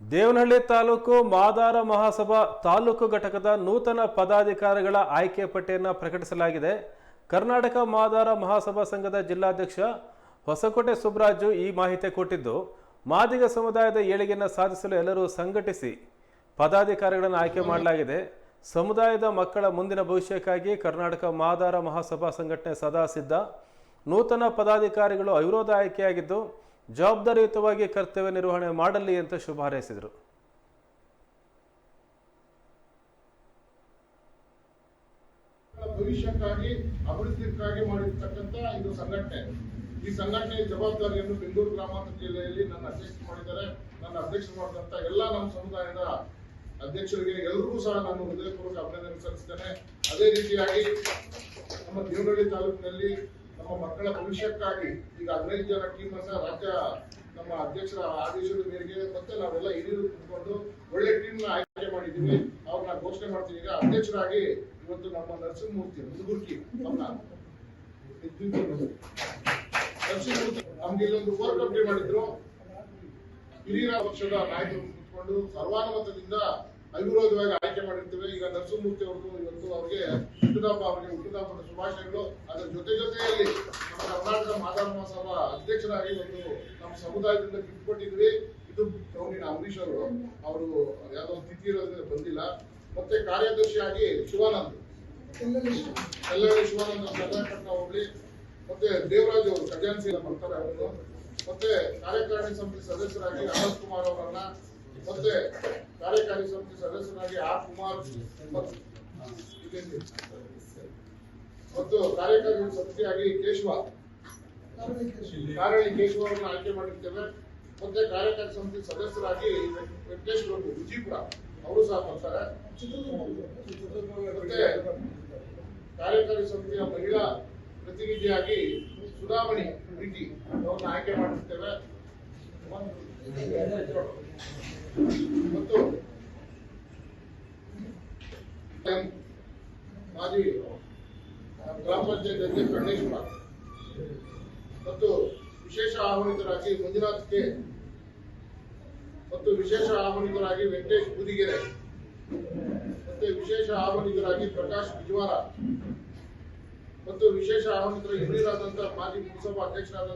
ದೇವನಹಳ್ಳಿ ತಾಲೂಕು ಮಾದಾರ ಮಹಾಸಭಾ ತಾಲೂಕು ಘಟಕದ ನೂತನ ಪದಾಧಿಕಾರಿಗಳ ಆಯ್ಕೆ ಪಟ್ಟಿಯನ್ನು ಪ್ರಕಟಿಸಲಾಗಿದೆ. ಕರ್ನಾಟಕ ಮಾದಾರ ಮಹಾಸಭಾ ಸಂಘದ ಜಿಲ್ಲಾಧ್ಯಕ್ಷ ಹೊಸಕೋಟೆ ಸುಬ್ರಾಜು ಈ ಮಾಹಿತಿ ಕೊಟ್ಟಿದ್ದು, ಮಾದಿಗ ಸಮುದಾಯದ ಏಳಿಗೆಯನ್ನು ಸಾಧಿಸಲು ಎಲ್ಲರೂ ಸಂಘಟಿಸಿ ಪದಾಧಿಕಾರಿಗಳನ್ನು ಆಯ್ಕೆ ಮಾಡಲಾಗಿದೆ. ಸಮುದಾಯದ ಮಕ್ಕಳ ಮುಂದಿನ ಭವಿಷ್ಯಕ್ಕಾಗಿ ಕರ್ನಾಟಕ ಮಾದಾರ ಮಹಾಸಭಾ ಸಂಘಟನೆ ಸದಾ ಸಿದ್ಧ. ನೂತನ ಪದಾಧಿಕಾರಿಗಳು ಅವಿರೋಧ ಆಯ್ಕೆಯಾಗಿದ್ದು ಜವಾಬ್ದಾರಿಯುತವಾಗಿ ಕರ್ತವ್ಯ ನಿರ್ವಹಣೆ ಮಾಡಲಿ ಅಂತ ಶುಭ ಹಾರೈಸಿದರು. ಭವಿಷ್ಯಕ್ಕಾಗಿ ಅಭಿವೃದ್ಧಿಗಾಗಿ ಮಾಡಿರ್ತಕ್ಕಂಥ ಇದು ಸಂಘಟನೆ. ಈ ಸಂಘಟನೆಯ ಜವಾಬ್ದಾರಿಯನ್ನು ಬೆಂಗಳೂರು ಗ್ರಾಮಾಂತರ ಜಿಲ್ಲೆಯಲ್ಲಿ ನನ್ನ ಅಧ್ಯಕ್ಷ ಮಾಡಿದ್ದಾರೆ. ನನ್ನ ಅಧ್ಯಕ್ಷ ಮಾಡಿದಂತ ಎಲ್ಲ ನಮ್ಮ ಸಮುದಾಯದ ಅಧ್ಯಕ್ಷರಿಗೆ ಎಲ್ಲರಿಗೂ ಸಹ ನಾನು ಹೃದಯಪೂರ್ವಕ ಅಭಿನಂದನೆ ಸಲ್ಲಿಸ್ತೇನೆ. ಅದೇ ರೀತಿಯಾಗಿ ನಮ್ಮ ದೇವನಹಳ್ಳಿ ತಾಲೂಕಿನಲ್ಲಿ ನಮ್ಮ ಮಕ್ಕಳ ಭವಿಷ್ಯಕ್ಕಾಗಿ ಈಗ 15 ಜನ ಟೀಮ್ ಅನ್ನ ರಾಜ್ಯ ನಮ್ಮ ಅಧ್ಯಕ್ಷರ ಆದೇಶದ ಮೇರೆಗೆ ಮತ್ತೆ ನಾವೆಲ್ಲ ಹಿರಿಯರು ಕುತ್ಕೊಂಡು ಒಳ್ಳೆ ಟೀಮ್ ನ ಆಯ್ಕೆ ಮಾಡಿದ್ದೀವಿ. ಅವ್ರನ್ನ ಘೋಷಣೆ ಮಾಡ್ತೀವಿ. ಈಗ ಅಧ್ಯಕ್ಷರಾಗಿ ಇವತ್ತು ನಮ್ಮ ನರಸಿಂಹಮೂರ್ತಿ ಮುದುಗುರ್ಕಿ ನರಸಿಂಹಮೂರ್ತಿ ನಮ್ಗೆ ಇಲ್ಲೊಂದು ಕೋರ್ ಕಮಿಟಿ ಮಾಡಿದ್ರು. ಹಿರಿಯ ಪಕ್ಷದ ನಾಯಕರು ಕುತ್ಕೊಂಡು ಸರ್ವಾನುಮತದಿಂದ ಅವಿರೋಧವಾಗಿ ಆಯ್ಕೆ ಮಾಡಿರ್ತೇವೆ. ಈಗ ನರಸಿಂಹಮೂರ್ತಿ ಅವರು ಇವತ್ತು ಅವರಿಗೆ ಹುಟ್ಟುಹಬ್ಬದ ಶುಭಾಶಯಗಳು. ಅದರ ಜೊತೆಯಲ್ಲಿ ನಮ್ಮ ಕರ್ನಾಟಕ ಮಾದಾರ ಮಹಾಸಭಾ ಅಧ್ಯಕ್ಷರಾಗಿ ಒಂದು ನಮ್ಮ ಸಮುದಾಯದಿಂದ ಕಿತ್ಕೊಟ್ಟಿದ್ವಿ. ಇದು ಗೌರಿನ ಅಂಬರೀಶ್ ಅವರು ಯಾವುದೋ ತಿಥಿ ಇರೋದ್ರಿಂದ ಬಂದಿಲ್ಲ. ಮತ್ತೆ ಕಾರ್ಯದರ್ಶಿಯಾಗಿ ಶಿವಾನಂದ್ ಕರ್ನಾಟಕ ಹೋಗ್ಲಿ, ಮತ್ತೆ ದೇವರಾಜ್ ಅವರು ಖಜಾನ್ಸಿ ಬರ್ತಾರೆ ಅವರು, ಮತ್ತೆ ಕಾರ್ಯಕಾರಿಣಿ ಸಮಿತಿ ಸದಸ್ಯರಾಗಿ ಆನಂದ್ ಕುಮಾರ್ ಅವರನ್ನ, ಮತ್ತೆ ಕಾರ್ಯಕಾರಿ ಸಮಿತಿ ಸದಸ್ಯರಾಗಿ ಆರ್ ಕುಮಾರ್ ಮತ್ತು ಕಾರ್ಯಕಾರಿ ಸಮಿತಿಯಾಗಿ ಕಾರಳಿ ಕೇಶವ ಅವರನ್ನ ಆಯ್ಕೆ ಮಾಡಿರ್ತೇವೆ. ಮತ್ತೆ ಕಾರ್ಯಕಾರಿ ಸಮಿತಿ ಸದಸ್ಯರಾಗಿ ವೆಂಕಟೇಶ್ ಪ್ರಭು ವಿಜಯಪುರ ಅವರು ಸಹ ಬರ್ತಾರೆ. ಮತ್ತೆ ಕಾರ್ಯಕಾರಿ ಸಮಿತಿಯ ಮಹಿಳಾ ಪ್ರತಿನಿಧಿಯಾಗಿ ಸುಧಾಮಣಿ ಪ್ರೀತಿ ಅವ್ರನ್ನ ಆಯ್ಕೆ ಮಾಡಿರ್ತೇವೆ. ಮತ್ತು ಮಾಜಿ ಗ್ರಾಮ ಪಂಚಾಯತ್ ಅಧ್ಯಕ್ಷ ಗಣೇಶ್ವರ ಮತ್ತು ವಿಶೇಷ ಆಹ್ವಾನಿತರಾಗಿ ಮಂಜುನಾಥ್ ಕೆ ಮತ್ತು ವಿಶೇಷ ಆಹ್ವಾನಿತರಾಗಿ ವೆಂಕಟೇಶ್ ಬೂದಿಗೆರೆ ಮತ್ತೆ ವಿಶೇಷ ಆಹ್ವಾನಿತರಾಗಿ ಪ್ರಕಾಶ್ ಬಿಜವಾರ ಮತ್ತು ವಿಶೇಷ ಆಹ್ವಾನಿತರಾಗಿ ಹಿರಿಯರಾದಂತಹ ಮಾಜಿ ಪುರಸಭಾ ಅಧ್ಯಕ್ಷರಾದ